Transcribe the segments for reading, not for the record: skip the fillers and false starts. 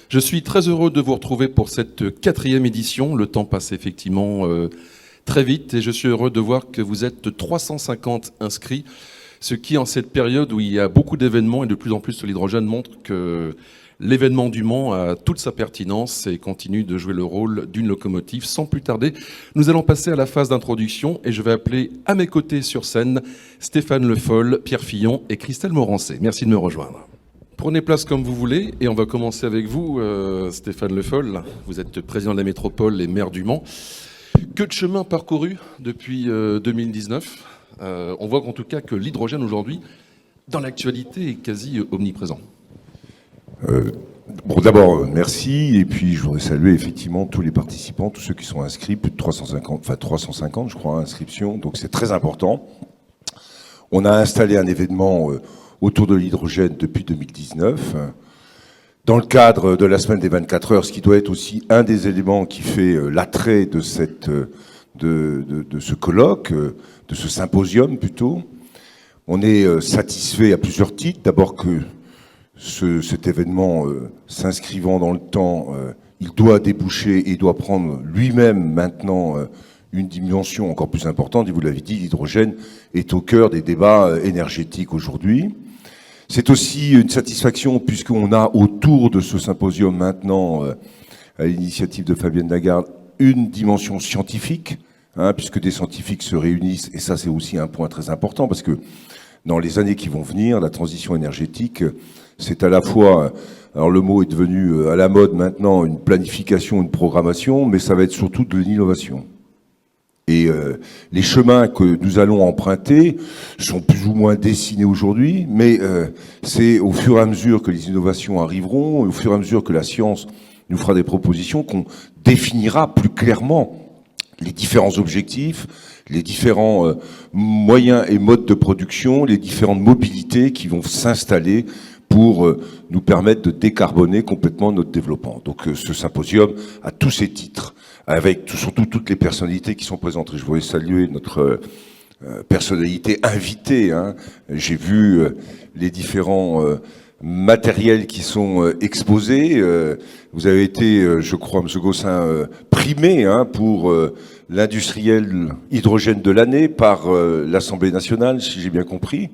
Je suis très heureux de vous retrouver pour cette 4e édition. Le temps passe effectivement très vite et je suis heureux de voir que vous êtes 350 inscrits, ce qui, en cette période où il y a beaucoup d'événements et de plus en plus sur l'hydrogène, montre que l'événement du Mans a toute sa pertinence et continue de jouer le rôle d'une locomotive. Sans plus tarder, nous allons passer à la phase d'introduction et je vais appeler à mes côtés sur scène Stéphane Le Foll, Pierre Fillon et Christelle Morancé. Merci de me rejoindre. Prenez place comme vous voulez et on va commencer avec vous, Stéphane Le Foll. Vous êtes président de la métropole et maire du Mans. Que de chemin parcouru depuis 2019. On voit en tout cas que l'hydrogène aujourd'hui, dans l'actualité, est quasi omniprésent. D'abord, merci. Et puis, je voudrais saluer effectivement tous les participants, tous ceux qui sont inscrits, plus de 350, je crois, inscriptions. Donc, c'est très important. On a installé un événement autour de l'hydrogène depuis 2019. Dans le cadre de la semaine des 24 heures, ce qui doit être aussi un des éléments qui fait l'attrait de ce colloque, de ce symposium plutôt. On est satisfait à plusieurs titres. D'abord que cet événement s'inscrivant dans le temps, il doit déboucher et il doit prendre lui-même maintenant une dimension encore plus importante. Et vous l'avez dit, l'hydrogène est au cœur des débats énergétiques aujourd'hui. C'est aussi une satisfaction puisqu'on a autour de ce symposium maintenant, à l'initiative de Fabienne Lagarde, une dimension scientifique, puisque des scientifiques se réunissent, et ça c'est aussi un point très important, parce que dans les années qui vont venir, la transition énergétique, c'est à la fois, alors le mot est devenu à la mode maintenant, une planification, une programmation, mais ça va être surtout de l'innovation. Et les chemins que nous allons emprunter sont plus ou moins dessinés aujourd'hui, mais c'est au fur et à mesure que les innovations arriveront, au fur et à mesure que la science nous fera des propositions, qu'on définira plus clairement les différents objectifs, les différents moyens et modes de production, les différentes mobilités qui vont s'installer pour nous permettre de décarboner complètement notre développement. Donc ce symposium a tous ces titres, avec surtout toutes les personnalités qui sont présentes. Et je voudrais saluer notre personnalité invitée. J'ai vu les différents matériels qui sont exposés. Vous avez été, je crois, M. Gossin, primé pour l'industriel hydrogène de l'année par l'Assemblée nationale, si j'ai bien compris.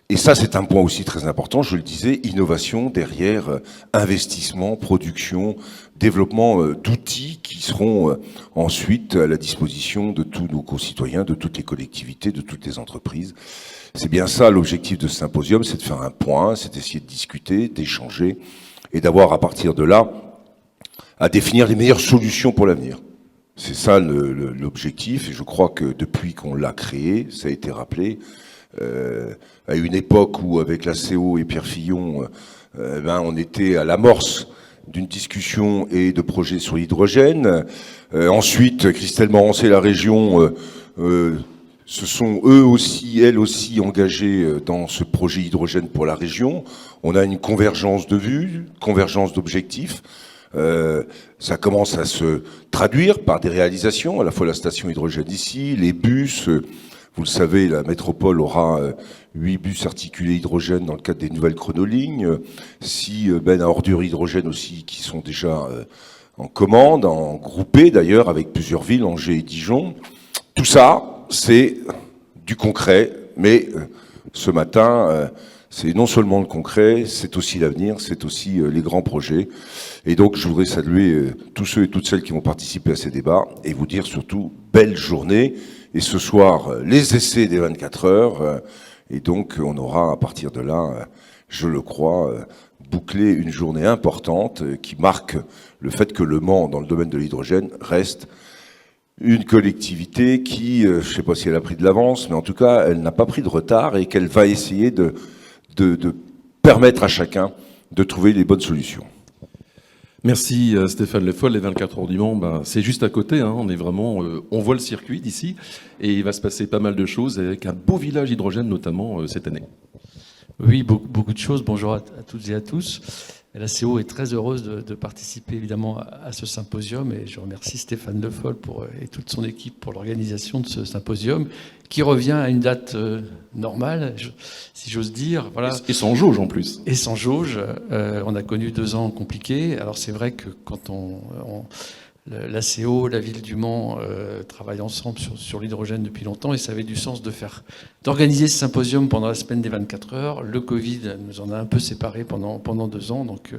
Et ça, c'est un point aussi très important, je le disais, innovation derrière investissement, production, développement d'outils qui seront ensuite à la disposition de tous nos concitoyens, de toutes les collectivités, de toutes les entreprises. C'est bien ça l'objectif de ce symposium, c'est de faire un point, c'est d'essayer de discuter, d'échanger et d'avoir à partir de là à définir les meilleures solutions pour l'avenir. C'est ça l'objectif et je crois que depuis qu'on l'a créé, ça a été rappelé, à une époque où, avec la CO et Pierre Fillon, on était à l'amorce d'une discussion et de projets sur l'hydrogène. Ensuite, Christelle Morancé et la région se sont elles aussi engagés dans ce projet hydrogène pour la région. On a une convergence de vues, convergence d'objectifs. Ça commence à se traduire par des réalisations, à la fois la station hydrogène ici, les bus. Vous le savez, la métropole aura 8 bus articulés hydrogène dans le cadre des nouvelles chronolignes, 6 bennes à ordures hydrogène aussi qui sont déjà en commande, en groupé d'ailleurs avec plusieurs villes, Angers et Dijon. Tout ça, c'est du concret, mais ce matin, c'est non seulement le concret, c'est aussi l'avenir, c'est aussi les grands projets. Et donc, je voudrais saluer tous ceux et toutes celles qui vont participer à ces débats et vous dire surtout, belle journée. Et ce soir, les essais des 24 heures. Et donc, on aura, à partir de là, je le crois, bouclé une journée importante qui marque le fait que le Mans, dans le domaine de l'hydrogène, reste une collectivité qui, je ne sais pas si elle a pris de l'avance, mais en tout cas, elle n'a pas pris de retard et qu'elle va essayer de permettre à chacun de trouver les bonnes solutions. Merci Stéphane Le Foll. Les 24 heures du Mans, c'est juste à côté. On est vraiment, on voit le circuit d'ici et il va se passer pas mal de choses avec un beau village hydrogène notamment cette année. Oui, beaucoup de choses. Bonjour à toutes et à tous. Et la CO est très heureuse de participer évidemment à ce symposium, et je remercie Stéphane Le Foll et toute son équipe pour l'organisation de ce symposium, qui revient à une date normale, si j'ose dire. Voilà. Et sans jauge en plus. Et sans jauge. On a connu 2 ans compliqués. Alors c'est vrai que quand la CO, la ville du Mans travaillent ensemble sur l'hydrogène depuis longtemps, et ça avait du sens d'organiser ce symposium pendant la semaine des 24 heures. Le Covid nous en a un peu séparés pendant 2 ans, donc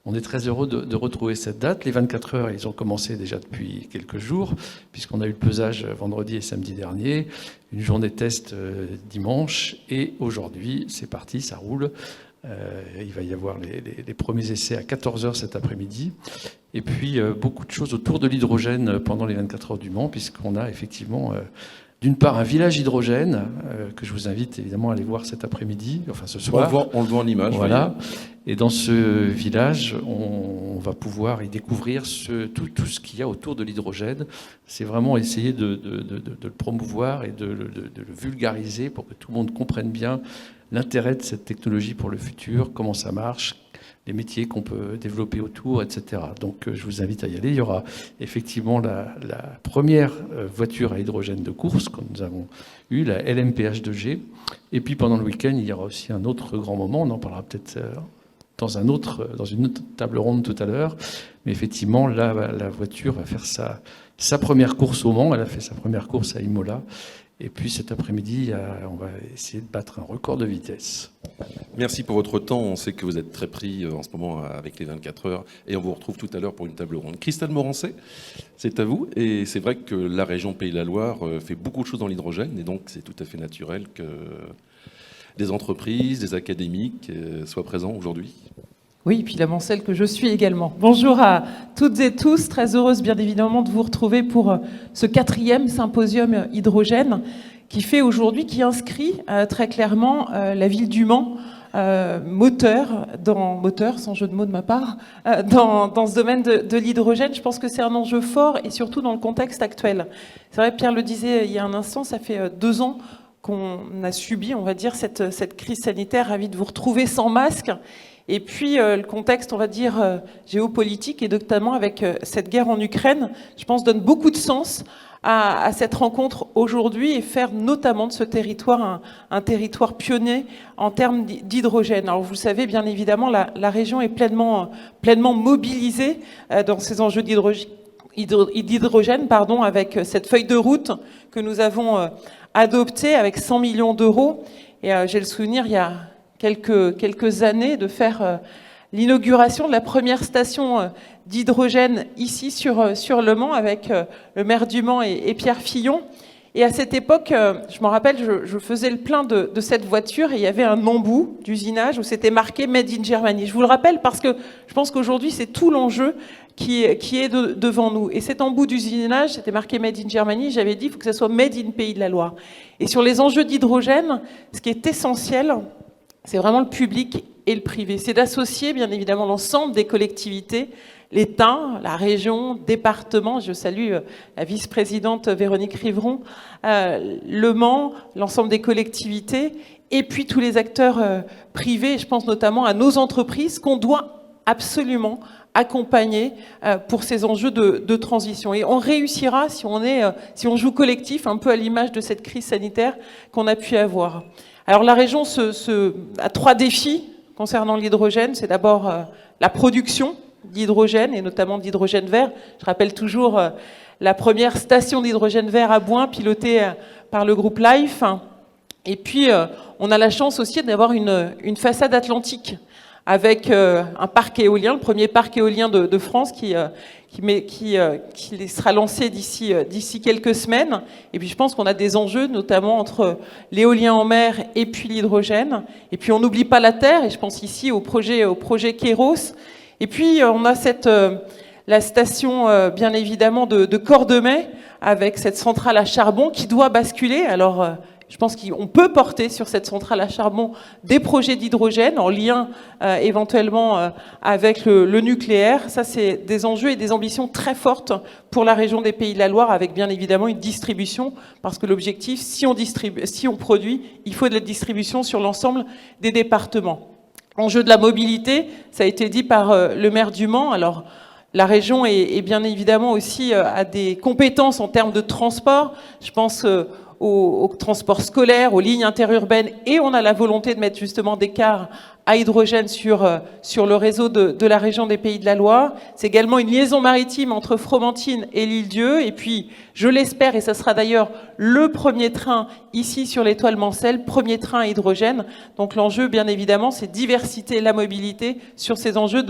on est très heureux de retrouver cette date. Les 24 heures, ils ont commencé déjà depuis quelques jours, puisqu'on a eu le pesage vendredi et samedi dernier, une journée test dimanche, et aujourd'hui, c'est parti, ça roule. Il va y avoir les premiers essais à 14h cet après-midi. Et puis, beaucoup de choses autour de l'hydrogène pendant les 24 heures du Mans, puisqu'on a effectivement, d'une part, un village hydrogène, que je vous invite évidemment à aller voir cet après-midi, enfin ce soir. On le voit en image. Voilà. Et dans ce village, on va pouvoir y découvrir tout ce qu'il y a autour de l'hydrogène. C'est vraiment essayer de le promouvoir et de le vulgariser pour que tout le monde comprenne bien l'intérêt de cette technologie pour le futur, comment ça marche, les métiers qu'on peut développer autour, etc. Donc je vous invite à y aller. Il y aura effectivement la première voiture à hydrogène de course que nous avons eue, la LMPH2G. Et puis pendant le week-end, il y aura aussi un autre grand moment, on en parlera peut-être dans une autre table ronde tout à l'heure. Mais effectivement, là, la voiture va faire sa première course au Mans. Elle a fait sa première course à Imola. Et puis cet après-midi, on va essayer de battre un record de vitesse. Merci pour votre temps. On sait que vous êtes très pris en ce moment avec les 24 heures. Et on vous retrouve tout à l'heure pour une table ronde. Christelle Morancet, c'est à vous. Et c'est vrai que la région Pays de la Loire fait beaucoup de choses dans l'hydrogène. Et donc, c'est tout à fait naturel que des entreprises, des académiques soient présents aujourd'hui. Oui, puis la Mancelle que je suis également. Bonjour à toutes et tous, très heureuse bien évidemment de vous retrouver pour ce 4e symposium hydrogène qui inscrit très clairement la ville du Mans, moteur, sans jeu de mots de ma part, dans ce domaine de l'hydrogène. Je pense que c'est un enjeu fort et surtout dans le contexte actuel. C'est vrai, Pierre le disait il y a un instant, ça fait 2 ans qu'on a subi, on va dire, cette crise sanitaire. Ravi de vous retrouver sans masque. Et puis le contexte, on va dire, géopolitique, et notamment avec cette guerre en Ukraine, je pense, donne beaucoup de sens à cette rencontre aujourd'hui, et faire notamment de ce territoire un territoire pionnier en termes d'hydrogène. Alors vous le savez, bien évidemment, la région est pleinement mobilisée dans ces enjeux d'hydrogène, avec cette feuille de route que nous avons adoptée avec 100 millions d'euros. Et j'ai le souvenir, il y a quelques années, de faire l'inauguration de la première station d'hydrogène ici sur le Mans, avec le maire du Mans et Pierre Fillon. Et à cette époque, je m'en rappelle, je faisais le plein de cette voiture, et il y avait un embout d'usinage où c'était marqué Made in Germany. Je vous le rappelle parce que je pense qu'aujourd'hui, c'est tout l'enjeu qui est devant nous. Et cet embout d'usinage, c'était marqué Made in Germany. J'avais dit, il faut que ça soit Made in Pays de la Loire. Et sur les enjeux d'hydrogène, ce qui est essentiel, c'est vraiment le public et le privé. C'est d'associer, bien évidemment, l'ensemble des collectivités, l'État, la région, département. Je salue la vice-présidente Véronique Rivron, le Mans, l'ensemble des collectivités, et puis tous les acteurs privés. Je pense notamment à nos entreprises qu'on doit absolument accompagner pour ces enjeux de transition. Et on réussira si on joue collectif, un peu à l'image de cette crise sanitaire qu'on a pu avoir. Alors la région a 3 défis concernant l'hydrogène. C'est d'abord la production d'hydrogène, et notamment d'hydrogène vert. Je rappelle toujours la première station d'hydrogène vert à Bouin, pilotée par le groupe Life. Et puis on a la chance aussi d'avoir une façade atlantique, avec un parc éolien, le premier parc éolien de France qui sera lancé d'ici quelques semaines. Et puis je pense qu'on a des enjeux, notamment entre l'éolien en mer et puis l'hydrogène. Et puis on n'oublie pas la terre, et je pense ici au projet Kéros. Et puis on a la station bien évidemment de Cordemais, avec cette centrale à charbon qui doit basculer. Alors je pense qu'on peut porter sur cette centrale à charbon des projets d'hydrogène en lien éventuellement avec le nucléaire. Ça, c'est des enjeux et des ambitions très fortes pour la région des Pays de la Loire, avec bien évidemment une distribution, parce que l'objectif, si on produit, il faut de la distribution sur l'ensemble des départements. Enjeu de la mobilité, ça a été dit par le maire du Mans. Alors, la région est bien évidemment aussi a des compétences en termes de transport. Je pense au transport scolaire, aux lignes interurbaines, et on a la volonté de mettre justement des cars à hydrogène sur le réseau de la région des Pays de la Loire. C'est également une liaison maritime entre Fromentine et l'Île-Dieu. Et puis, je l'espère, et ça sera d'ailleurs le premier train ici sur l'étoile Mancel, premier train à hydrogène. Donc l'enjeu, bien évidemment, c'est diversité la mobilité sur ces enjeux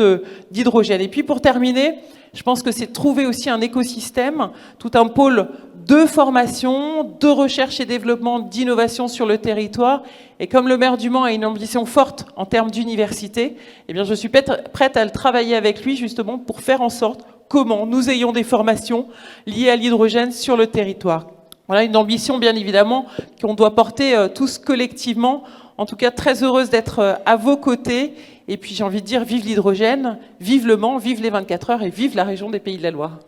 d'hydrogène. Et puis pour terminer, je pense que c'est trouver aussi un écosystème, tout un pôle de formation, de recherche et développement, d'innovation sur le territoire. Et comme le maire du Mans a une ambition forte en termes d'université, eh bien je suis prête à le travailler avec lui justement pour faire en sorte comment nous ayons des formations liées à l'hydrogène sur le territoire. Voilà une ambition bien évidemment qu'on doit porter tous collectivement. En tout cas, très heureuse d'être à vos côtés. Et puis j'ai envie de dire vive l'hydrogène, vive Le Mans, vive les 24 heures et vive la région des Pays de la Loire.